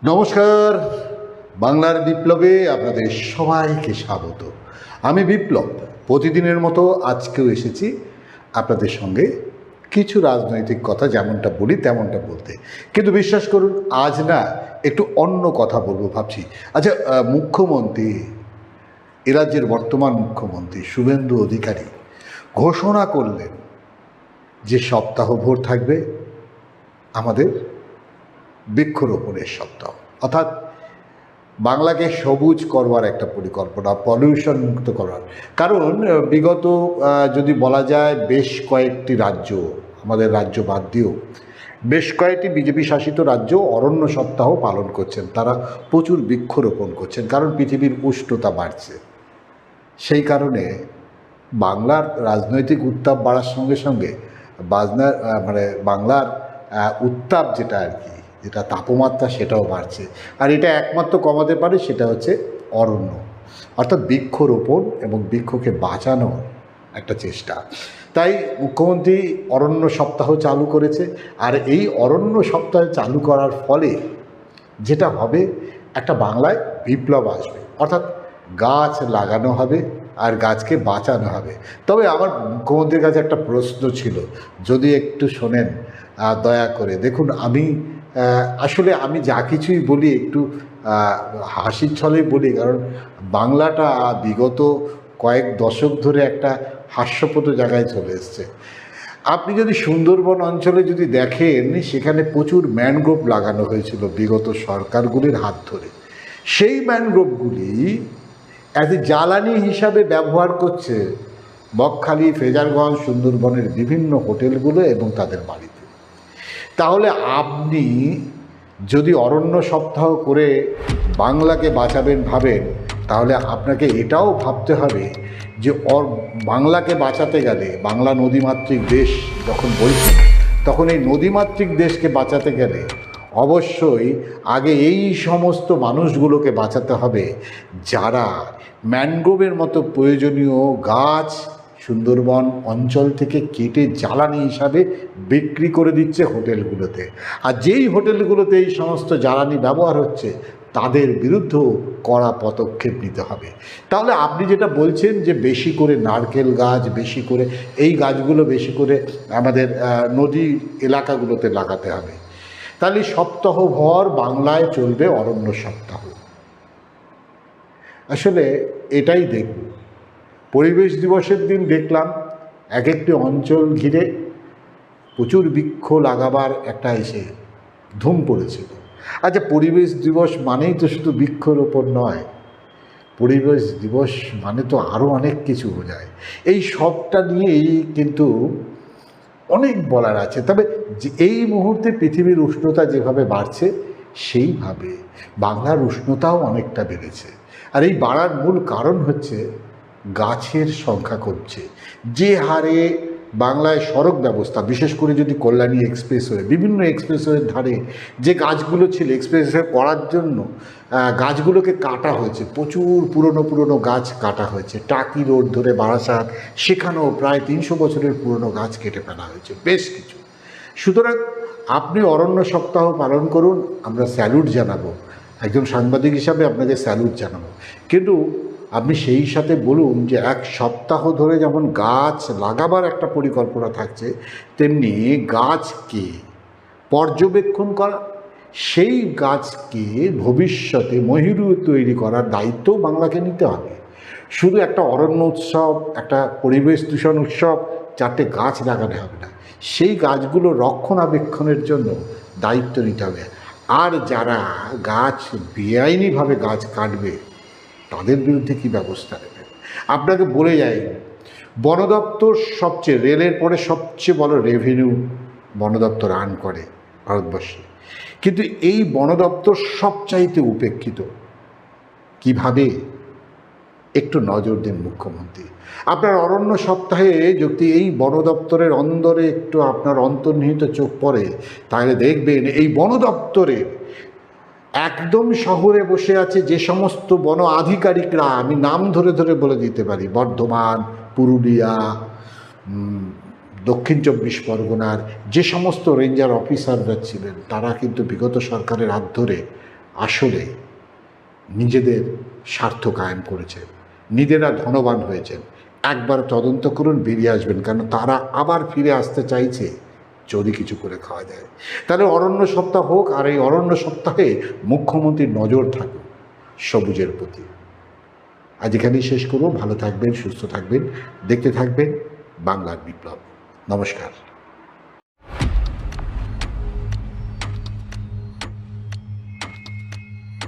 নমস্কার, বাংলার বিপ্লবে আপনাদের সবাইকে স্বাগত। আমি বিপ্লব। প্রতিদিনের মতো আজকেও এসেছি আপনাদের সঙ্গে কিছু রাজনৈতিক কথা যেমনটা বলি তেমনটা বলতে। কিন্তু বিশ্বাস করুন, আজ না একটু অন্য কথা বলবো ভাবছি। আচ্ছা, মুখ্যমন্ত্রী, এ রাজ্যের বর্তমান মুখ্যমন্ত্রী শুভেন্দু অধিকারী ঘোষণা করলেন যে সপ্তাহভর থাকবে আমাদের বৃক্ষরোপণের সপ্তাহ, অর্থাৎ বাংলাকে সবুজ করবার একটা পরিকল্পনা, পলিউশন মুক্ত করার। কারণ বিগত যদি বলা যায় বেশ কয়েকটি রাজ্য, আমাদের রাজ্য বাদ দিয়েও বেশ কয়েকটি বিজেপি শাসিত রাজ্য অরণ্য সপ্তাহ পালন করছেন। তারা প্রচুর বৃক্ষরোপণ করছেন, কারণ পৃথিবীর উষ্ণতা বাড়ছে। সেই কারণে বাংলার রাজনৈতিক উত্তাপ বাড়ার সঙ্গে সঙ্গে বাংলার উত্তাপ যেটা আর কি, যেটা তাপমাত্রা, সেটাও বাড়ছে। আর এটা একমাত্র কমাতে পারে সেটা হচ্ছে অরণ্য, অর্থাৎ বৃক্ষরোপণ এবং বৃক্ষকে বাঁচানোর একটা চেষ্টা। তাই মুখ্যমন্ত্রী অরণ্য সপ্তাহ চালু করেছে। আর এই অরণ্য সপ্তাহ চালু করার ফলে যেটা হবে, একটা বাংলায় বিপ্লব আসবে, অর্থাৎ গাছ লাগানো হবে আর গাছকে বাঁচানো হবে। তবে আমার মুখ্যমন্ত্রীর কাছে একটা প্রশ্ন ছিল, যদি একটু শোনেন দয়া করে। দেখুন, আসলে আমি যা কিছুই বলি একটু হাসির ছলেই বলি, কারণ বাংলাটা বিগত কয়েক দশক ধরে একটা হাস্যপদ জায়গায় চলে এসছে। আপনি যদি সুন্দরবন অঞ্চলে যদি দেখেন, সেখানে প্রচুর ম্যানগ্রোভ লাগানো হয়েছিল বিগত সরকারগুলির হাত ধরে। সেই ম্যানগ্রোভগুলি অ্যাজ এ জ্বালানি হিসাবে ব্যবহার করছে বকখালি, ফ্রেজারগঞ্জ, সুন্দরবনের বিভিন্ন হোটেলগুলো এবং তাদের বাড়িতে। তাহলে আপনি যদি অরণ্য সপ্তাহ করে বাংলাকে বাঁচাবেন ভাবেন, তাহলে আপনাকে এটাও ভাবতে হবে যে বাংলাকে বাঁচাতে গেলে, বাংলা নদীমাতৃক দেশ যখন বলছি, তখন এই নদীমাতৃক দেশকে বাঁচাতে গেলে অবশ্যই আগে এই সমস্ত মানুষগুলোকে বাঁচাতে হবে যারা ম্যানগ্রোভের মতো প্রয়োজনীয় গাছ সুন্দরবন অঞ্চল থেকে কেটে জ্বালানি হিসাবে বিক্রি করে দিচ্ছে হোটেলগুলোতে। আর যেই হোটেলগুলোতে এই সমস্ত জ্বালানি ব্যবহার হচ্ছে, তাদের বিরুদ্ধেও কড়া পদক্ষেপ নিতে হবে। তাহলে আপনি যেটা বলছেন যে বেশি করে নারকেল গাছ, বেশি করে এই গাছগুলো বেশি করে আমাদের নদী এলাকাগুলোতে লাগাতে হবে। তাহলে সপ্তাহভর বাংলায় চলবে অরণ্য সপ্তাহ। আসলে এটাই দেখব। পরিবেশ দিবসের দিন দেখলাম এক একটি অঞ্চল ঘিরে প্রচুর বৃক্ষ লাগাবার একটা ধুম পড়েছিল। আচ্ছা, পরিবেশ দিবস মানেই তো শুধু বৃক্ষরোপণ নয়, পরিবেশ দিবস মানে তো আরও অনেক কিছু বোঝায়। এই সবটা নিয়েই কিন্তু অনেক বলার আছে। তবে এই মুহূর্তে পৃথিবীর উষ্ণতা যেভাবে বাড়ছে, সেইভাবে বাংলার উষ্ণতাও অনেকটা বেড়েছে। আর এই বাড়ার মূল কারণ হচ্ছে গাছের সংখ্যা কমছে। যে হারে বাংলায় সড়ক ব্যবস্থা, বিশেষ করে যদি কল্যাণী এক্সপ্রেসওয়ে, বিভিন্ন এক্সপ্রেসওয়ের ধারে যে গাছগুলো ছিল এক্সপ্রেসওয়ে করার জন্য, গাছগুলোকে কাটা হয়েছে, প্রচুর পুরনো গাছ কাটা হয়েছে। টাকি রোড ধরে বারাসাত, সেখানেও প্রায় 300 বছরের পুরনো গাছ কেটে ফেলা হয়েছে বেশ কিছু। সুতরাং আপনি অরণ্য সপ্তাহ পালন করুন, আমরা স্যালুট জানাবো, একজন সাংবাদিক হিসাবে আপনাকে স্যালুট জানাবো। কিন্তু আপনি সেই সাথে বলুন যে এক সপ্তাহ ধরে যেমন গাছ লাগাবার একটা পরিকল্পনা থাকছে, তেমনি গাছকে পর্যবেক্ষণ করা, সেই গাছকে ভবিষ্যতে মহিরু তৈরি করার দায়িত্ব বাংলাকে নিতে হবে। শুধু একটা অরণ্য উৎসব, একটা পরিবেশ দূষণ উৎসব, 4টে গাছ লাগানো হবে না, সেই গাছগুলো রক্ষণাবেক্ষণের জন্য দায়িত্ব নিতে হবে। আর যারা গাছ বেআইনিভাবে গাছ কাটবে, তাদের বিরুদ্ধে কী ব্যবস্থা নেবেন? আপনাকে বলে যাই, বন দপ্তর রেলের পরে সবচেয়ে বড় রেভিনিউ বন দপ্তর আর্ন করে ভারতবর্ষে। কিন্তু এই বন দপ্তর সবচাইতে উপেক্ষিত। কিভাবে? একটু নজর দিন মুখ্যমন্ত্রী। আপনার অরণ্য সপ্তাহে যদি এই বন দপ্তরের অন্দরে একটু আপনার অন্তর্নিহিত চোখ পড়ে, তাহলে দেখবেন এই বন দপ্তরের একদম শহরে বসে আছে যে সমস্ত বন আধিকারিকরা, আমি নাম ধরে ধরে বলে দিতে পারি, বর্ধমান, পুরুলিয়া, দক্ষিণ 24 পরগনার যে সমস্ত রেঞ্জার অফিসাররা ছিলেন, তারা কিন্তু বিগত সরকারের হাত ধরে আসলে নিজেদের স্বার্থ কায়েম করেছেন, নিজেরা ধনবান হয়েছেন। একবার তদন্ত করুন, বেরিয়ে আসবেন, কারণ তারা আবার ফিরে আসতে চাইছে যদি কিছু করে খাওয়া যায়। তাহলে অরণ্য সপ্তাহ হোক, আর এই অরণ্য সপ্তাহে মুখ্যমন্ত্রীর নজর থাকুক সবুজের প্রতি। আজ এখানেই শেষ করব। ভালো থাকবেন, সুস্থ থাকবেন, দেখতে থাকবেন বাংলার বিপ্লব। নমস্কার।